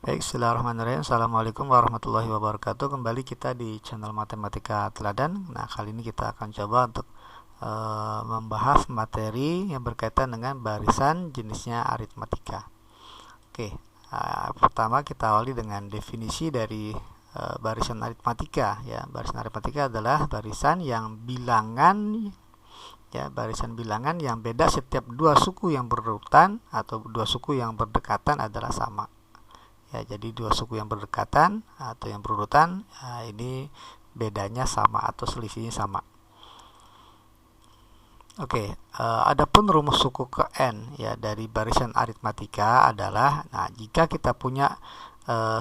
Baik, bismillahirrahmanirrahim. Assalamualaikum warahmatullahi wabarakatuh. Kembali kita di channel Matematika Teladan. Nah, kali ini kita akan coba untuk membahas materi yang berkaitan dengan barisan jenisnya aritmatika. Oke, pertama kita awali dengan definisi dari barisan aritmatika. Ya, barisan aritmatika adalah barisan yang bilangan, ya, barisan bilangan yang beda setiap dua suku yang berurutan atau dua suku yang berdekatan adalah sama. Ya, jadi dua suku yang berdekatan atau yang berurutan, ini bedanya sama atau selisihnya sama. Oke, adapun rumus suku ke n ya dari barisan aritmatika adalah, jika kita punya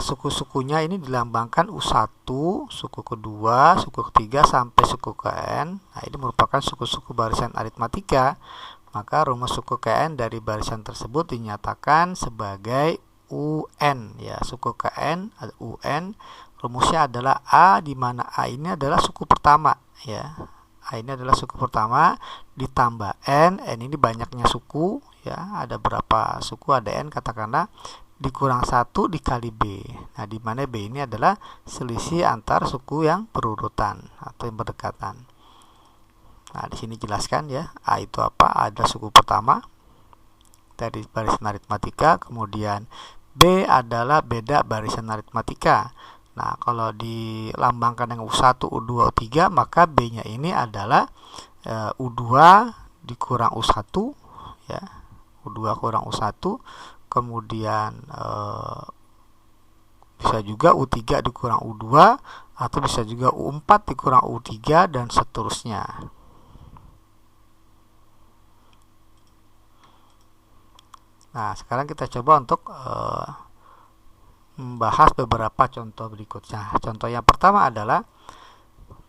suku-sukunya ini dilambangkan U1, suku kedua, suku ketiga sampai suku ke n. Nah, ini merupakan suku-suku barisan aritmatika, maka rumus suku ke n dari barisan tersebut dinyatakan sebagai UN, ya, suku ke n UN. Rumusnya adalah A, di mana A ini adalah suku pertama, ya. A ini adalah suku pertama ditambah n ini banyaknya suku, ya, ada berapa suku, ada n katakanlah, dikurang 1 dikali B. Nah, di mana B ini adalah selisih antar suku yang berurutan atau yang berdekatan. Nah, di sini jelaskan, ya, A itu apa? A adalah suku pertama dari barisan aritmatika, kemudian B adalah beda barisan aritmatika. Nah, kalau dilambangkan dengan U1, U2, U3, maka B-nya ini adalah U2 dikurang U1, ya. U2 kurang U1, kemudian bisa juga U3 dikurang U2, atau bisa juga U4 dikurang U3, dan seterusnya. Nah, sekarang kita coba untuk membahas beberapa contoh berikutnya. Contoh yang pertama adalah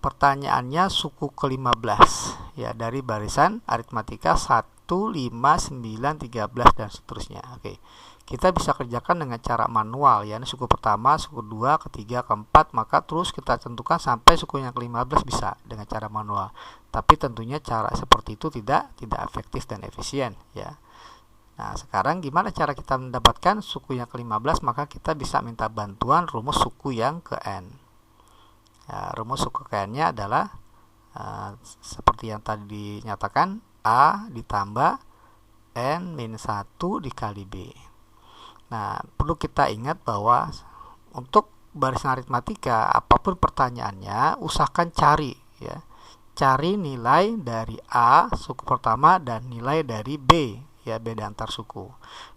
pertanyaannya suku ke-15, ya, dari barisan aritmatika 1, 5, 9, 13, dan seterusnya. Oke. Kita bisa kerjakan dengan cara manual, ya. Ini suku pertama, suku kedua, ketiga, keempat, maka terus kita tentukan sampai suku yang ke-15 bisa dengan cara manual. Tapi tentunya cara seperti itu tidak efektif dan efisien, ya. Nah, sekarang gimana cara kita mendapatkan suku yang ke-15? Maka kita bisa minta bantuan rumus suku yang ke n. Ya, rumus suku ke n-nya adalah seperti yang tadi dinyatakan, A ditambah n min 1 dikali B. Nah, perlu kita ingat bahwa untuk barisan aritmatika, apapun pertanyaannya, usahakan cari, ya. Cari nilai dari A, suku pertama, dan nilai dari B, ya, beda antar suku.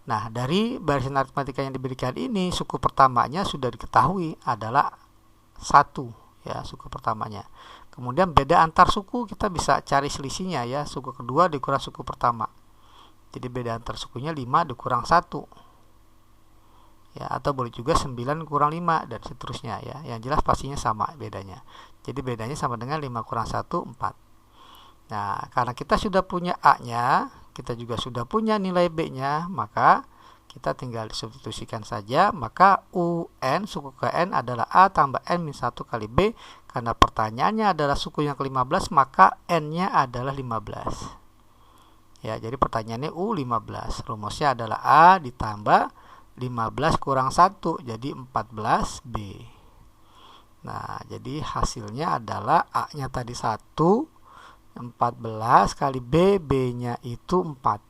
Nah, dari barisan aritmatika yang diberikan ini, suku pertamanya sudah diketahui adalah 1, ya, suku pertamanya. Kemudian beda antar suku kita bisa cari selisihnya, ya, suku kedua dikurang suku pertama. Jadi beda antar sukunya 5 dikurang 1. Ya, atau boleh juga 9 kurang 5 dan seterusnya, ya. Yang jelas pastinya sama bedanya. Jadi bedanya sama dengan 5 kurang 1, 4. Nah, karena kita sudah punya A-nya, kita juga sudah punya nilai B-nya, maka kita tinggal substitusikan saja. Maka UN suku ke n adalah A tambah n min 1 kali B. Karena pertanyaannya adalah suku yang ke-15, maka n-nya adalah 15. Ya, jadi pertanyaannya U15. Rumusnya adalah A ditambah 15 kurang 1, jadi 14B. Nah, jadi hasilnya adalah A-nya tadi 1, 14 kali B, B-nya itu 4.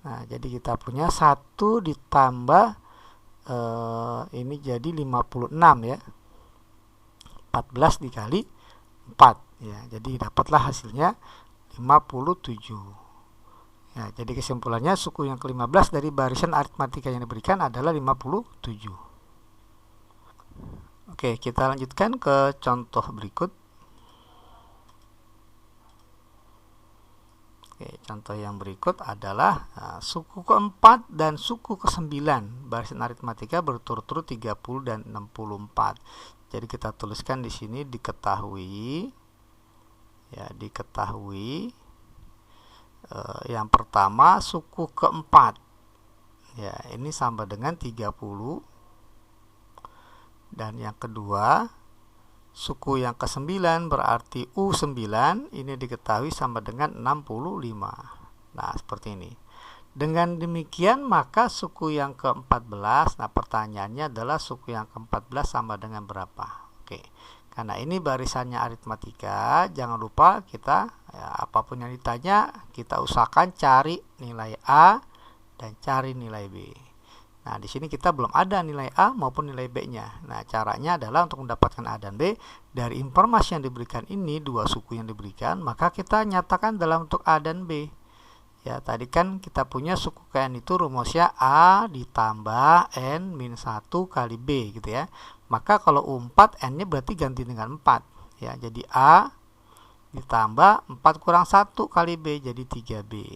Nah, jadi kita punya 1 ditambah ini jadi 56, ya. 14 dikali 4, ya. Jadi dapatlah hasilnya 57. Ya, jadi kesimpulannya suku yang ke-15 dari barisan aritmatika yang diberikan adalah 57. Oke, kita lanjutkan ke contoh berikut. Oke, contoh yang berikut adalah suku ke-4 dan suku ke-9 barisan aritmatika berturut-turut 30 dan 64. Jadi kita tuliskan di sini diketahui, ya, diketahui yang pertama suku ke-4, ya, ini sama dengan 30, dan yang kedua suku yang ke-9 berarti U9 ini diketahui sama dengan 65. Nah, seperti ini. Dengan demikian maka suku yang ke-14, nah pertanyaannya adalah suku yang ke-14 sama dengan berapa? Oke. Karena ini barisannya aritmatika, jangan lupa kita apapun yang ditanya kita usahakan cari nilai A dan cari nilai B. Nah, di sini kita belum ada nilai A maupun nilai B-nya. Nah, caranya adalah untuk mendapatkan A dan B dari informasi yang diberikan ini, dua suku yang diberikan, maka kita nyatakan dalam bentuk A dan B. Ya, tadi kan kita punya suku ke N itu rumusnya A ditambah N min 1 kali B gitu ya. Maka kalau U4 N-nya berarti ganti dengan 4. Ya, jadi A ditambah 4 kurang 1 kali B jadi 3B.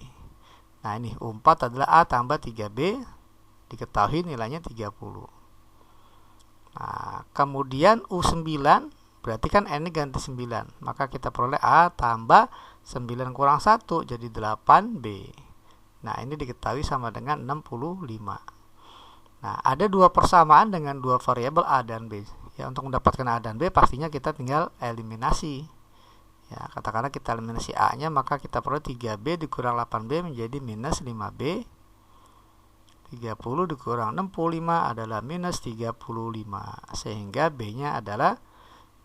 Nah, ini U4 adalah A tambah 3B, diketahui nilainya 30. Nah, kemudian U9 berarti kan N-nya ganti 9. Maka kita peroleh A tambah 9 kurang 1 jadi 8B. Nah, ini diketahui sama dengan 65. Nah, ada dua persamaan dengan dua variabel A dan B. Ya, untuk mendapatkan A dan B pastinya kita tinggal eliminasi. Ya, katakanlah kita eliminasi A-nya, maka kita peroleh 3B dikurang 8B menjadi minus 5B. 30 dikurang 65 adalah minus 35. Sehingga B-nya adalah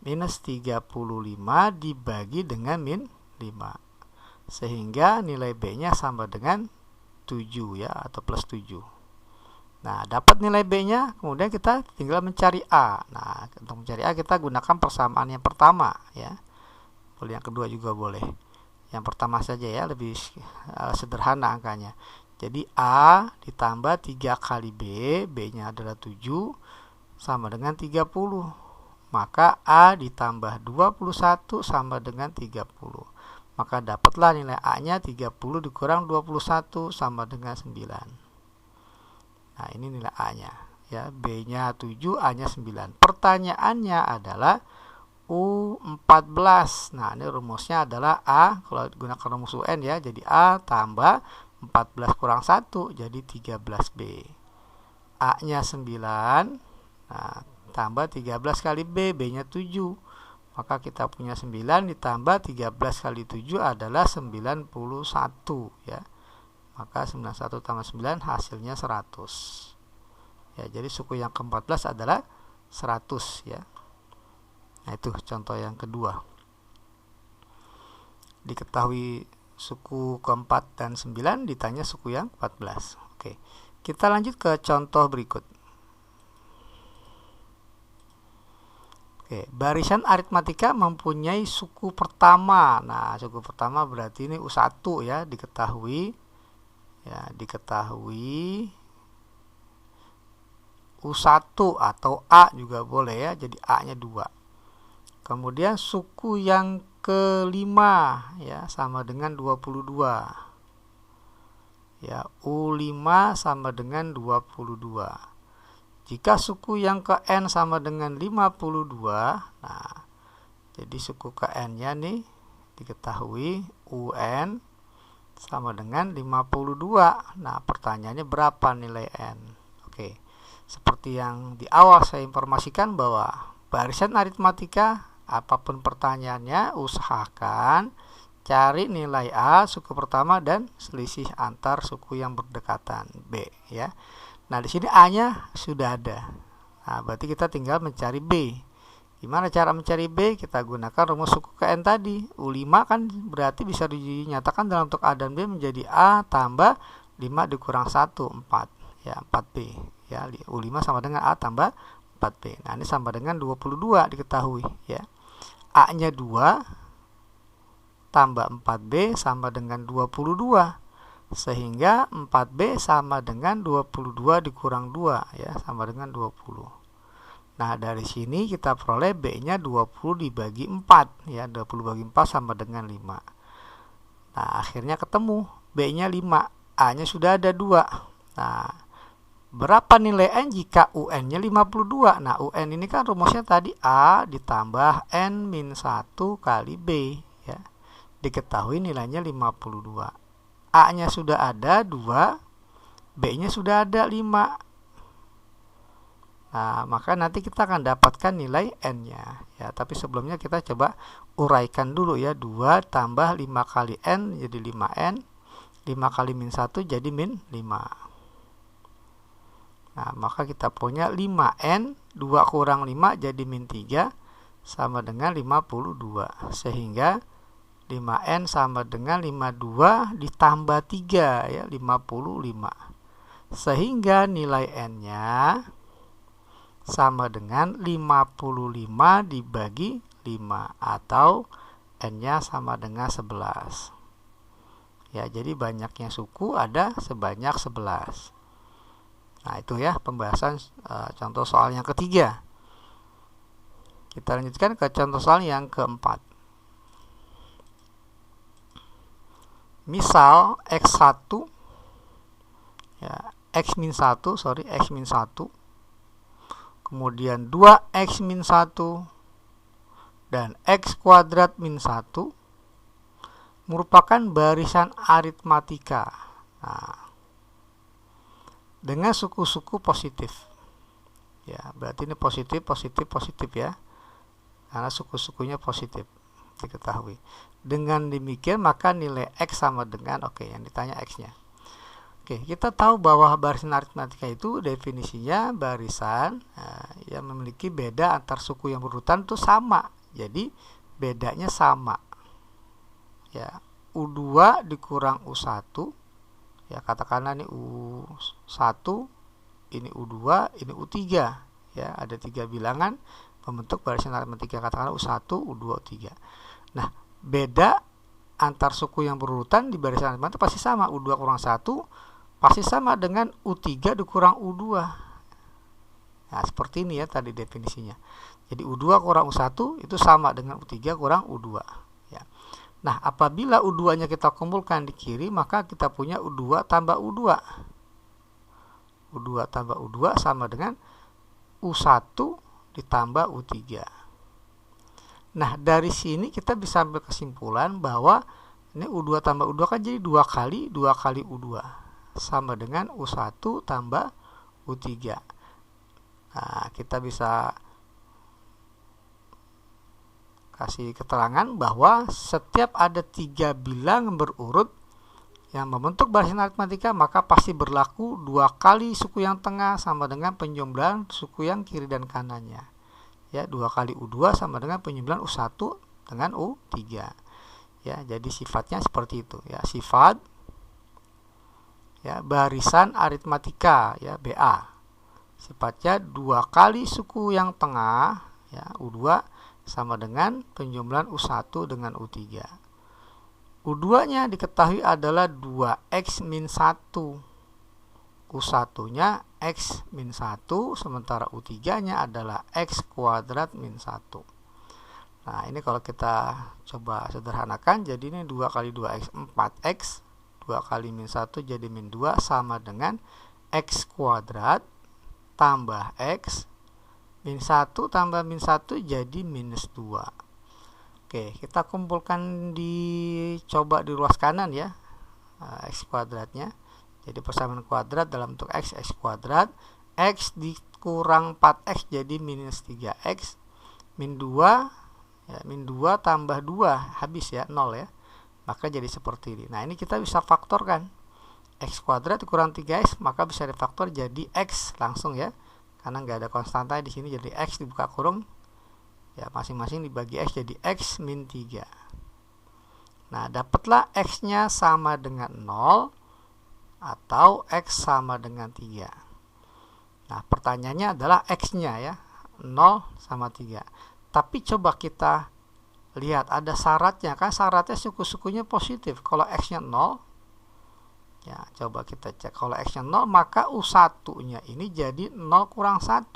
minus 35 dibagi dengan min 5. Sehingga nilai B-nya sama dengan 7 ya, atau plus 7. Nah, dapat nilai B-nya, kemudian kita tinggal mencari A. Nah, untuk mencari A kita gunakan persamaan yang pertama ya. Boleh yang kedua juga boleh. Yang pertama saja ya, lebih sederhana angkanya. Jadi A ditambah 3 kali B, B-nya adalah 7 sama dengan 30. Maka A ditambah 21 sama dengan 30. Maka dapatlah nilai A-nya 30 dikurang 21 sama dengan 9. Nah, ini nilai A-nya. Ya, B-nya 7, A-nya 9. Pertanyaannya adalah U14. Nah, ini rumusnya adalah A, kalau gunakan rumus UN ya, jadi A tambah 14 kurang 1 jadi 13B. A-nya 9. Nah, tambah 13 kali B, B-nya 7. Maka kita punya 9 ditambah 13 kali 7 adalah 91 ya. Maka 91 tambah 9 hasilnya 100. Ya, jadi suku yang ke-14 adalah 100 ya. Nah, itu contoh yang kedua. Diketahui suku ke-4 dan 9, ditanya suku yang 14. Oke. Kita lanjut ke contoh berikut. Oke, barisan aritmatika mempunyai suku pertama. Nah, suku pertama berarti ini U1 ya, diketahui U1 atau A juga boleh ya, jadi A-nya 2. Kemudian suku yang kelima ya, sama dengan 22. Ya, U5 sama dengan 22. Jika suku yang ke N sama dengan 52, nah, jadi suku ke N-nya nih diketahui UN sama dengan 52. Nah, pertanyaannya berapa nilai N? Oke, seperti yang di awal saya informasikan bahwa barisan aritmatika apapun pertanyaannya, usahakan cari nilai A suku pertama dan selisih antar suku yang berdekatan B ya. Nah, di sini A-nya sudah ada. Nah, berarti kita tinggal mencari B. Gimana cara mencari B? Kita gunakan rumus suku ke N tadi. U5 kan berarti bisa dinyatakan dalam bentuk A dan B menjadi A tambah 5 dikurang 1, 4. Ya, 4B. Ya, U5 sama dengan A tambah 4B. Nah, ini sama dengan 22 diketahui ya. A-nya 2 tambah 4B sama dengan 22. Sehingga 4B sama dengan 22 dikurang 2 ya, sama dengan 20. Nah, dari sini kita peroleh B-nya 20 dibagi 4 ya, 20 bagi 4 sama dengan 5. Nah, akhirnya ketemu B-nya 5, A-nya sudah ada 2. Nah, berapa nilai N jika UN-nya 52? Nah, UN ini kan rumusnya tadi A ditambah N min 1 kali B ya. Diketahui nilainya 52. A-nya sudah ada 2, B-nya sudah ada 5. Nah, maka nanti kita akan dapatkan nilai N-nya ya. Tapi sebelumnya kita coba uraikan dulu ya. 2 tambah 5 kali N jadi 5N 5 kali min 1 jadi min 5. Nah, maka kita punya 5N 2 kurang 5 jadi min 3 sama dengan 52. Sehingga 5N sama dengan 52 ditambah 3 ya, 55. Sehingga nilai N-nya sama dengan 55 dibagi 5 atau N-nya sama dengan 11. Ya, jadi banyaknya suku ada sebanyak 11. Nah, itu ya pembahasan contoh soal yang ketiga. Kita lanjutkan ke contoh soal yang keempat. Misal X1 ya, X-1, kemudian 2X-1 dan X kuadrat min 1 merupakan barisan aritmatika. Nah, dengan suku-suku positif. Ya, berarti ini positif ya. Karena suku-sukunya positif diketahui. Dengan demikian maka nilai X sama dengan yang ditanya X-nya. Kita tahu bahwa barisan aritmatika itu definisinya barisan yang memiliki beda antar suku yang berurutan itu sama. Jadi bedanya sama. Ya, U2 dikurang U1. Ya, katakanlah ini U1, ini U2, ini U3. Ya, ada 3 bilangan membentuk barisan aritmatika, katakanlah U1, U2, U3. Nah, beda antar suku yang berurutan di barisan aritmatika pasti sama. U2 kurang 1 pasti sama dengan U3 dikurang U2. Nah, seperti ini ya tadi definisinya. Jadi U2 kurang U1 itu sama dengan U3 kurang U2. Ya. Nah, apabila U2-nya kita kumpulkan di kiri, maka kita punya U2 tambah U2. U2 tambah U2 sama dengan U1 ditambah U3. Nah, dari sini kita bisa ambil kesimpulan bahwa ini U2 tambah U2 kan jadi 2 kali U2 sama dengan U1 tambah U3. Nah, kita bisa kasih keterangan bahwa setiap ada 3 bilangan berurut yang membentuk barisan aritmatika, maka pasti berlaku 2 kali suku yang tengah sama dengan penjumlahan suku yang kiri dan kanannya. Ya, 2 kali U2 sama dengan penjumlahan U1 dengan U3. Ya, jadi sifatnya seperti itu ya, sifat ya barisan aritmatika ya, BA. Sifatnya 2 kali suku yang tengah ya, U2 sama dengan penjumlahan U1 dengan U3. U2-nya diketahui adalah 2X min 1. U1-nya X min 1, sementara U3-nya adalah X kuadrat min 1. Nah, ini kalau kita coba sederhanakan, jadi ini 2 kali 2X, 4X. 2 kali min 1 jadi min 2 sama dengan X kuadrat tambah X min 1 tambah min 1 jadi minus 2. Kita kumpulkan coba di ruas kanan ya, X kuadratnya. Jadi persamaan kuadrat dalam bentuk X kuadrat. X dikurang 4X jadi minus 3X. Min 2 ya, min 2 tambah 2 habis ya, 0 ya. Maka jadi seperti ini. Nah, ini kita bisa faktorkan. X kuadrat dikurang 3X maka bisa difaktor jadi X langsung ya. Karena nggak ada konstanta di sini, jadi X dibuka kurung ya, masing-masing dibagi X jadi X min 3. Nah, dapatlah X-nya sama dengan 0 atau X sama dengan 3. Nah, pertanyaannya adalah X-nya ya, 0 sama 3. Tapi coba kita lihat ada syaratnya, kan syaratnya suku-sukunya positif. Kalau X-nya 0 ya, coba kita cek. Kalau X-nya 0 maka U1-nya ini jadi 0 kurang 1.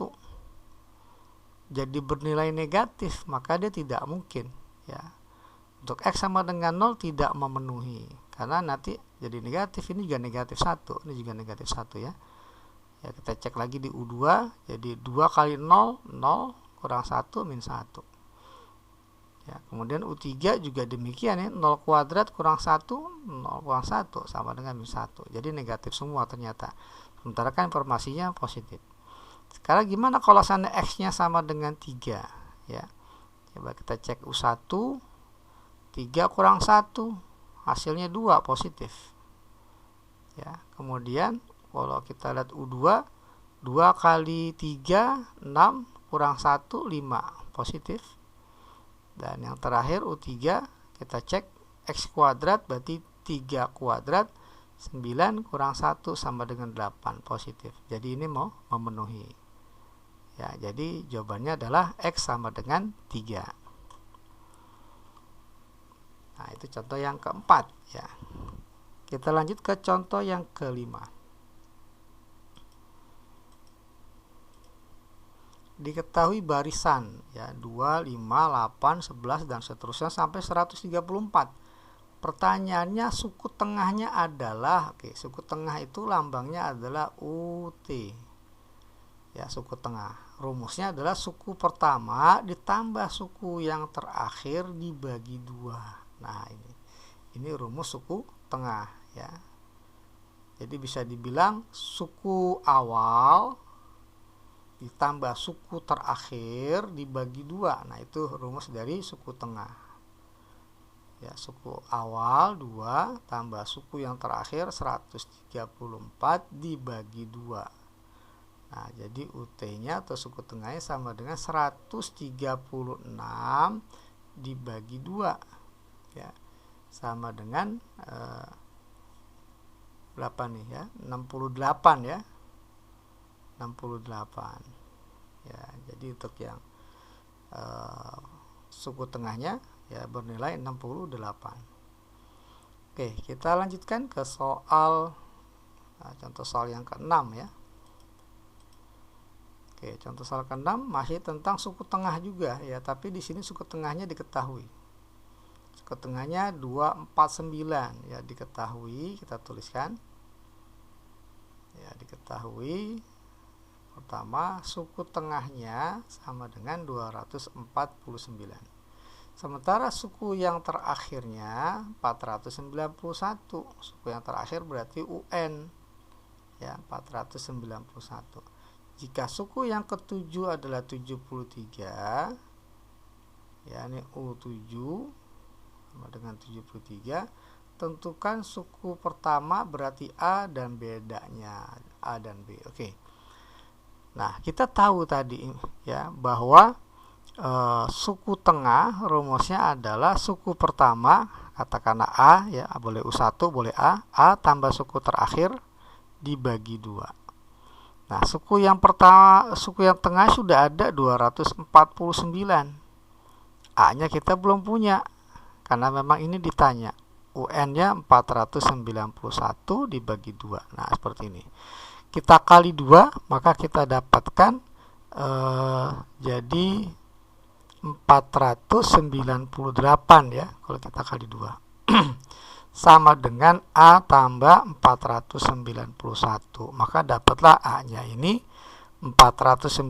Jadi bernilai negatif, maka dia tidak mungkin ya. Untuk X sama dengan 0 tidak memenuhi, karena nanti jadi negatif, ini juga negatif 1, ini juga negatif 1 ya. Ya, kita cek lagi di U2, jadi 2 kali 0, 0 kurang 1 min 1. Ya, kemudian U3 juga demikian ya, 0 kuadrat kurang 1, 0 kurang 1 sama dengan min 1. Jadi negatif semua ternyata. Sementara kan informasinya positif. Sekarang gimana kalau sana X-nya sama dengan 3 ya. Coba kita cek U1, 3 kurang 1, hasilnya 2 positif. Ya, kemudian kalau kita lihat U2, 2 kali 3 6 kurang 1 5 positif. Dan yang terakhir U3 kita cek X kuadrat berarti 3 kuadrat 9 kurang 1 sama dengan 8 positif. Jadi ini mau memenuhi. Ya, jadi jawabannya adalah X sama dengan 3. Nah, itu contoh yang keempat ya. Kita lanjut ke contoh yang kelima. Diketahui barisan ya 2, 5, 8, 11 dan seterusnya sampai 134. Pertanyaannya suku tengahnya adalah suku tengah itu lambangnya adalah UT. Ya, suku tengah. Rumusnya adalah suku pertama ditambah suku yang terakhir dibagi 2. Nah, ini rumus suku tengah ya. Jadi bisa dibilang suku awal ditambah suku terakhir dibagi 2. Nah, itu rumus dari suku tengah. Ya, suku awal 2 tambah suku yang terakhir 134 dibagi 2. Nah, jadi UT-nya atau suku tengahnya sama dengan 136 dibagi 2. Ya. Sama dengan berapa nih ya? 68 ya. 68 ya. Jadi untuk yang suku tengahnya ya bernilai 68. Oke, kita lanjutkan ke soal contoh soal yang ke-6 ya. Oke, contoh soal ke-6 masih tentang suku tengah juga ya, tapi di sini suku tengahnya diketahui. Suku tengahnya 249 ya, diketahui, kita tuliskan. Ya, diketahui. Pertama, suku tengahnya sama dengan 249. Sementara suku yang terakhirnya 491. Suku yang terakhir berarti UN. Ya, 491. Jika suku yang ketujuh adalah 73, ya ini U7 sama dengan 73, tentukan suku pertama berarti A dan bedanya A dan B. Oke. Nah, kita tahu tadi ya bahwa suku tengah rumusnya adalah suku pertama, katakanlah A ya, boleh U1 boleh A tambah suku terakhir dibagi 2. Nah, suku yang pertama, suku yang tengah sudah ada 249. A-nya kita belum punya karena memang ini ditanya. UN-nya 491 dibagi 2. Nah, seperti ini. Kita kali 2, maka kita dapatkan jadi 498 ya, kalau kita kali 2. Sama dengan A tambah 491. Maka dapatlah A-nya ini 498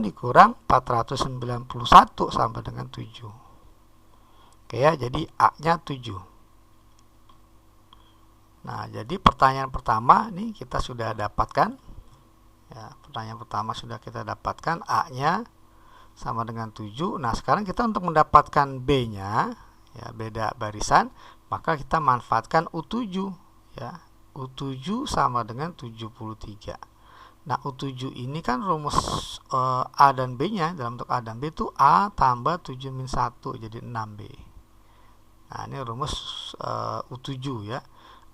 dikurang 491 sama dengan 7. Oke ya, jadi A-nya 7. Nah, jadi pertanyaan pertama nih kita sudah dapatkan. Ya, pertanyaan pertama sudah kita dapatkan, A-nya sama dengan 7. Nah, sekarang kita untuk mendapatkan B-nya, ya beda barisan, maka kita manfaatkan U7 ya. U7 sama dengan 73. Nah, U7 ini kan rumus A dan B-nya, dalam bentuk A dan B itu A tambah 7 min 1 jadi 6B. Nah, ini rumus U7 ya.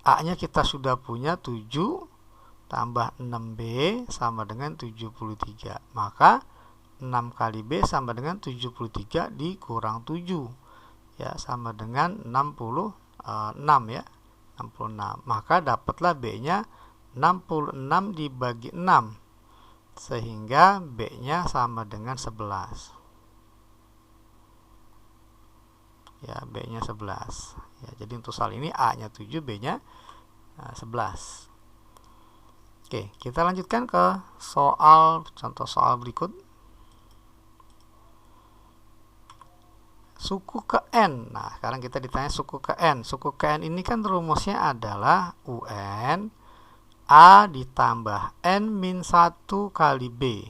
A-nya kita sudah punya 7 tambah 6B sama dengan 73. Maka 6 kali B sama dengan 73 dikurang 7. Ya, sama dengan 66 ya. 66. Maka dapatlah B-nya 66 dibagi 6. Sehingga B-nya sama dengan 11. Ya, B-nya 11. Ya, jadi untuk soal ini A-nya 7, B-nya 11. Oke, kita lanjutkan ke contoh soal berikut. Suku ke N. Nah, sekarang kita ditanya suku ke N. Suku ke N ini kan rumusnya adalah UN A ditambah N min 1 kali B.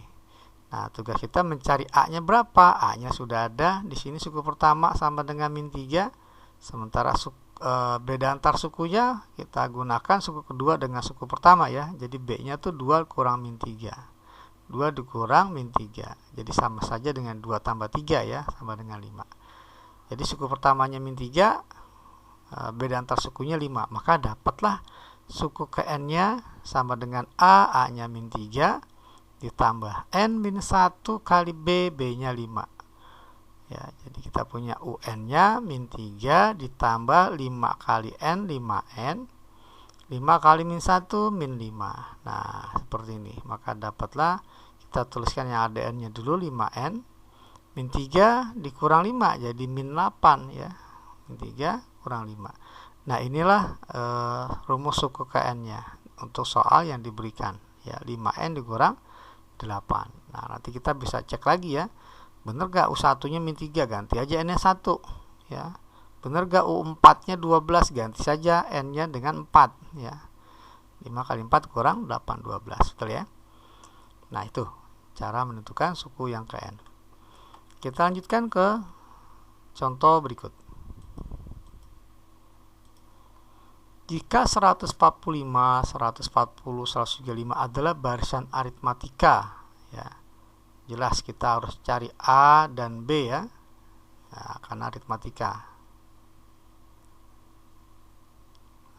Nah, tugas kita mencari A-nya berapa? A-nya sudah ada. Di sini suku pertama sama dengan min 3. Sementara beda antar sukunya kita gunakan suku kedua dengan suku pertama ya. Jadi B-nya tuh 2 kurang min 3. 2 dikurang min 3. Jadi sama saja dengan 2 tambah 3 ya, sama dengan 5. Jadi suku pertamanya min 3, beda antar sukunya 5. Maka dapatlah suku ke N-nya sama dengan A-nya min 3 ditambah N min 1 kali B, B-nya 5. Ya, jadi kita punya UN-nya min 3 ditambah 5 kali N, 5N. 5 kali min 1, min 5. Nah, seperti ini. Maka dapatlah, kita tuliskan yang ada N-nya dulu, 5N. Min 3 dikurang 5, jadi min 8 ya. Min 3 kurang 5. Nah, inilah rumus suku ke N-nya untuk soal yang diberikan. Ya, 5N dikurang 8. Nah, nanti kita bisa cek lagi ya. Bener gak U1-nya min 3, ganti aja N-nya 1 ya. Bener gak U4-nya 12, ganti saja N-nya dengan 4 ya. 5 kali 4 kurang 8, 12, betul ya. Nah, itu cara menentukan suku yang ke N. Kita lanjutkan ke contoh berikut. Jika 145, 140, 135 adalah barisan aritmatika ya. Jelas kita harus cari A dan B ya, nah, karena aritmatika.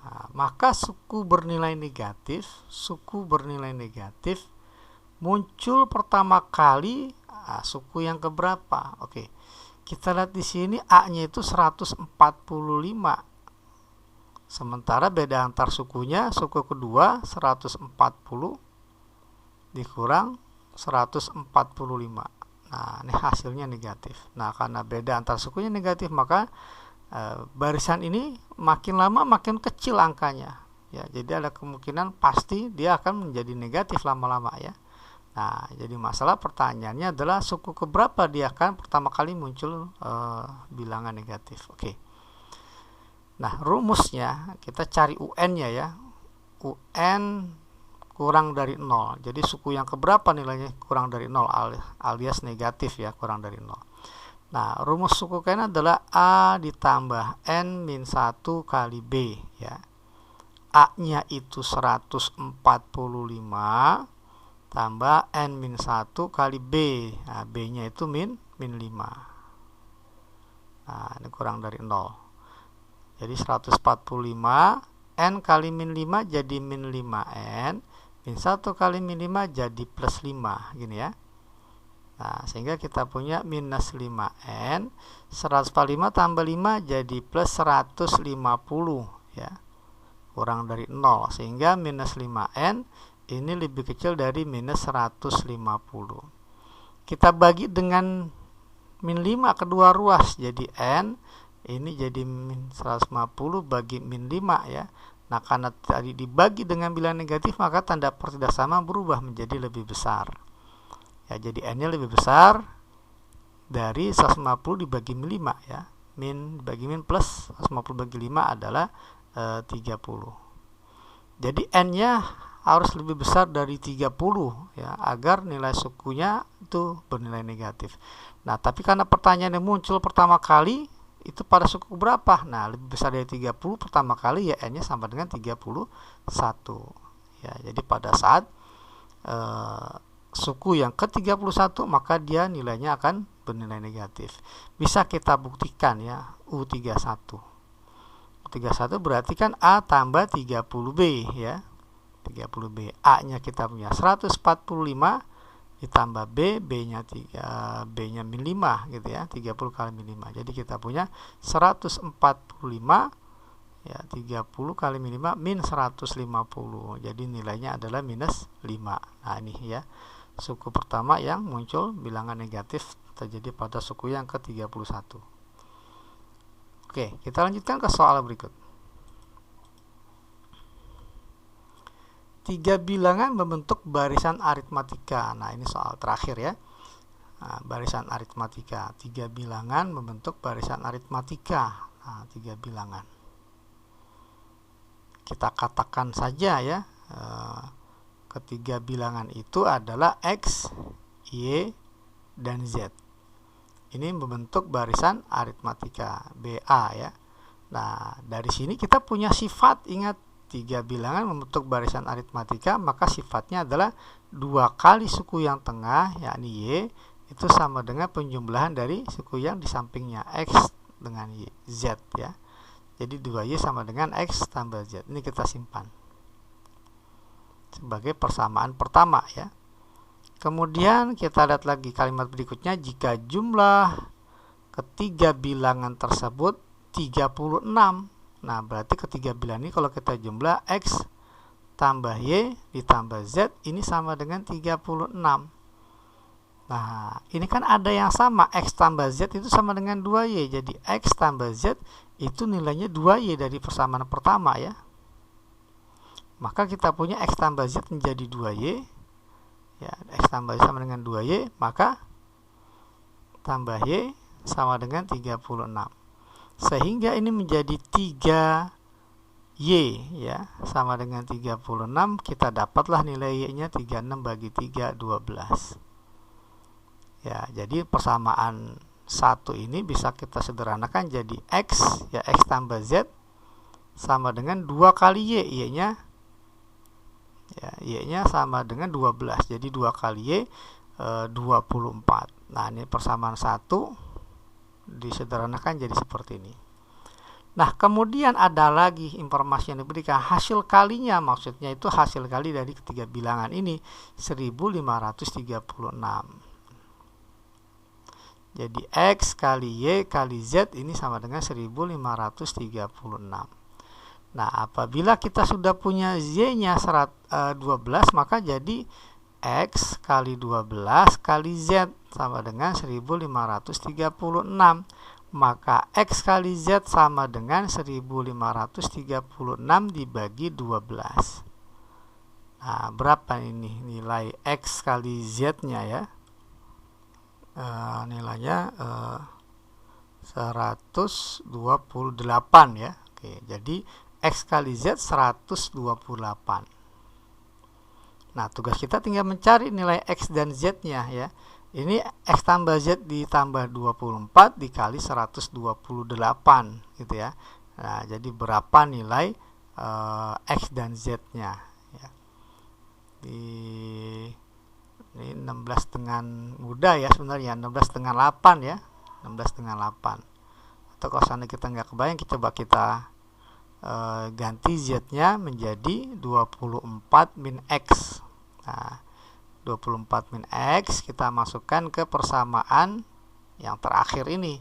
Nah, maka suku bernilai negatif muncul pertama kali suku yang keberapa? Oke, kita lihat di sini A-nya itu 145. Sementara beda antar sukunya, suku kedua 140 dikurang 145. Nah, ini hasilnya negatif. Nah, karena beda antar sukunya negatif, maka barisan ini makin lama makin kecil angkanya. Ya, jadi ada kemungkinan pasti dia akan menjadi negatif lama-lama ya. Nah, jadi masalah pertanyaannya adalah suku keberapa dia akan pertama kali muncul bilangan negatif. Oke. Nah, rumusnya kita cari UN-nya ya. UN kurang dari 0. Jadi suku yang keberapa nilainya kurang dari 0 alias negatif ya, kurang dari 0. Nah, rumus suku ke N adalah A ditambah N min 1 kali B ya. A-nya itu 145 tambah N min 1 kali B. Nah, B-nya itu min 5. Nah, ini kurang dari 0. Jadi 145 N kali min 5 jadi min 5N. Min 1 kali min 5 jadi plus 5 gini ya. Nah, sehingga kita punya minus 5N. 145 tambah 5 jadi plus 150 ya. Kurang dari 0, sehingga minus 5N ini lebih kecil dari minus 150. Kita bagi dengan min 5 kedua ruas, jadi N ini jadi min 150 bagi min 5 ya. Nah, karena tadi dibagi dengan bilangan negatif, maka tanda pertidak sama berubah menjadi lebih besar. Ya, jadi N-nya lebih besar dari 150 dibagi min 5 ya. Min dibagi min plus 150 bagi 5 adalah 30. Jadi N-nya harus lebih besar dari 30 ya, agar nilai sukunya itu bernilai negatif. Nah, tapi karena pertanyaannya muncul pertama kali itu pada suku berapa? Nah, lebih besar dari 30 pertama kali ya N-nya sama dengan 31. Ya, jadi pada saat suku yang ke-31 maka dia nilainya akan bernilai negatif. Bisa kita buktikan ya, U31. U31 berarti kan A tambah 30B ya. 30B. A-nya kita punya 145 ditambah B, B-nya B-nya min 5 gitu ya, 30 kali min 5. Jadi kita punya 145 ya, 30 kali min 5 min 150. Jadi nilainya adalah minus 5. Nah, ini ya, suku pertama yang muncul bilangan negatif terjadi pada suku yang ke-31. Oke, kita lanjutkan ke soal berikut. 3 bilangan membentuk barisan aritmatika. Nah, ini soal terakhir ya. Nah, barisan aritmatika. 3 bilangan membentuk barisan aritmatika. Nah, 3 bilangan. Kita katakan saja ya, ketiga bilangan itu adalah X, Y, dan Z. Ini membentuk barisan aritmatika BA ya. Nah, dari sini kita punya sifat. Ingat, 3 bilangan membentuk barisan aritmatika, maka sifatnya adalah 2 kali suku yang tengah, yakni Y, itu sama dengan penjumlahan dari suku yang di sampingnya, X dengan Y, Z ya. Jadi 2Y sama dengan X tambah Z. Ini kita simpan sebagai persamaan pertama ya. Kemudian kita lihat lagi kalimat berikutnya, jika jumlah ketiga bilangan tersebut 36. Nah, berarti ketiga bilangan ini kalau kita jumlah X tambah Y ditambah Z ini sama dengan 36. Nah, ini kan ada yang sama, X tambah Z itu sama dengan 2Y. Jadi X tambah Z itu nilainya 2Y dari persamaan pertama ya. Maka kita punya X tambah Z menjadi 2Y ya, X tambah Z sama dengan 2Y, maka tambah Y sama dengan 36. Sehingga ini menjadi 3Y ya, sama dengan 36. Kita dapatlah nilai Y-nya 36 bagi 3, 12. Ya, jadi persamaan 1 ini bisa kita sederhanakan jadi X ya, X tambah Z sama dengan 2 kali Y, Y-nya ya, Y-nya sama dengan 12. Jadi 2 kali Y 24. Nah, ini persamaan 1 disederhanakan jadi seperti ini. Nah, kemudian ada lagi informasi yang diberikan, hasil kalinya, maksudnya itu hasil kali dari ketiga bilangan ini 1536. Jadi X kali Y kali Z ini sama dengan 1536. Nah, apabila kita sudah punya Z-nya 12, maka jadi X kali 12 kali Z sama dengan 1536. Maka X kali Z sama dengan 1536 dibagi 12. Nah, berapa ini nilai X kali Z-nya ya? Nilainya 128 ya. Oke, jadi X kali Z 128. Nah, tugas kita tinggal mencari nilai X dan Z-nya ya. Ini X tambah Z ditambah 24 dikali 128 gitu ya. Nah, jadi berapa nilai X dan Z-nya ya. Ini 16 dengan mudah ya sebenarnya, 16 dengan 8 ya. 16 dengan 8. Atau kalau seandainya kita nggak kebayang, coba kita ganti Z-nya menjadi 24 min X. Nah, 24 min X kita masukkan ke persamaan yang terakhir ini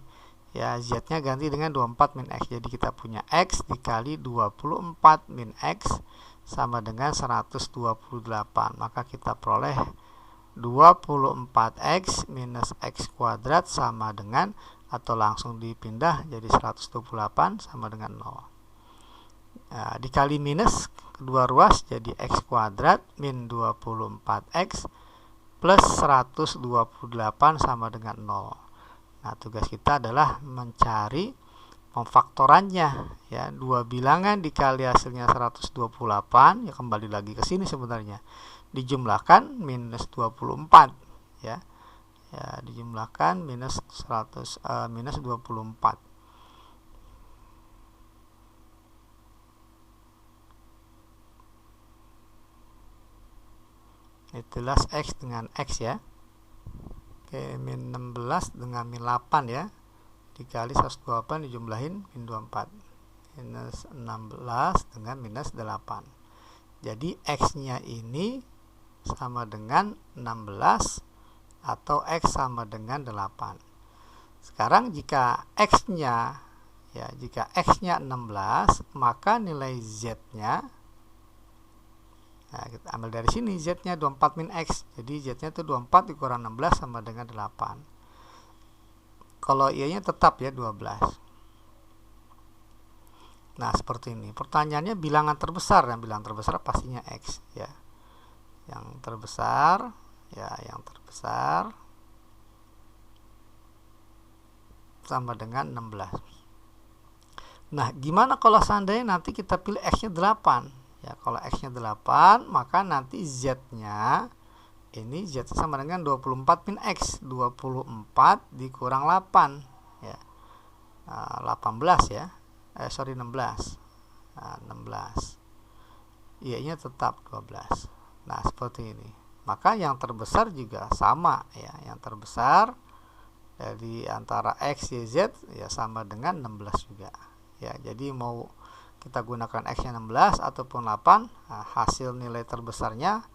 ya, Z-nya ganti dengan 24 min X. Jadi kita punya X dikali 24 min X sama dengan 128. Maka kita peroleh 24X minus X kuadrat sama dengan, atau langsung dipindah jadi 128 sama dengan 0. Nah, dikali minus kedua ruas jadi X kuadrat min 24X plus 128 sama dengan 0. Nah, tugas kita adalah mencari pemfaktorannya ya. Dua bilangan dikali hasilnya 128 ya, kembali lagi ke sini sebenarnya, dijumlahkan minus 24 ya. Ya, dijumlahkan minus 24. Itulah X dengan X ya. Oke, min 16 dengan min 8 ya, dikali 128 dijumlahin min 24, minus 16 dengan minus 8. Jadi X nya ini sama dengan 16 atau X sama dengan 8. Sekarang jika X nya 16, maka nilai Z nya, nah, kita ambil dari sini, Z-nya 24 min X. Jadi Z-nya itu 24 dikurang 16 sama dengan 8. Kalau Y-nya tetap ya 12. Nah, seperti ini. Pertanyaannya bilangan terbesar. Yang bilangan terbesar pastinya X ya. Yang terbesar sama dengan 16. Nah, gimana kalau seandainya nanti kita pilih X-nya 8? Ya, kalau X-nya 8, maka nanti Z-nya ini Z sama dengan 24 min X. 24 dikurang 8 ya. 18 ya. 16. Nah, 16. Y-nya tetap 12. Nah, seperti ini. Maka yang terbesar juga sama ya. Yang terbesar dari antara X, Y, Z ya sama dengan 16 juga. Ya, jadi mau kita gunakan X-nya 16 ataupun 8, nah, hasil nilai terbesarnya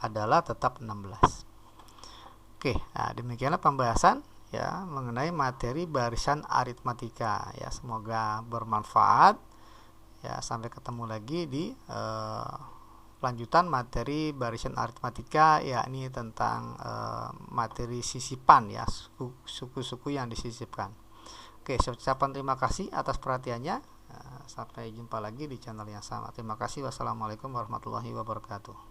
adalah tetap 16. Oke, nah demikianlah pembahasan ya mengenai materi barisan aritmatika ya, semoga bermanfaat ya. Sampai ketemu lagi di lanjutan materi barisan aritmatika, yakni tentang materi sisipan ya, suku-suku yang disisipkan. Oke, saya ucapkan terima kasih atas perhatiannya. Sampai jumpa lagi di channel yang sama. Terima kasih. Wassalamualaikum warahmatullahi wabarakatuh.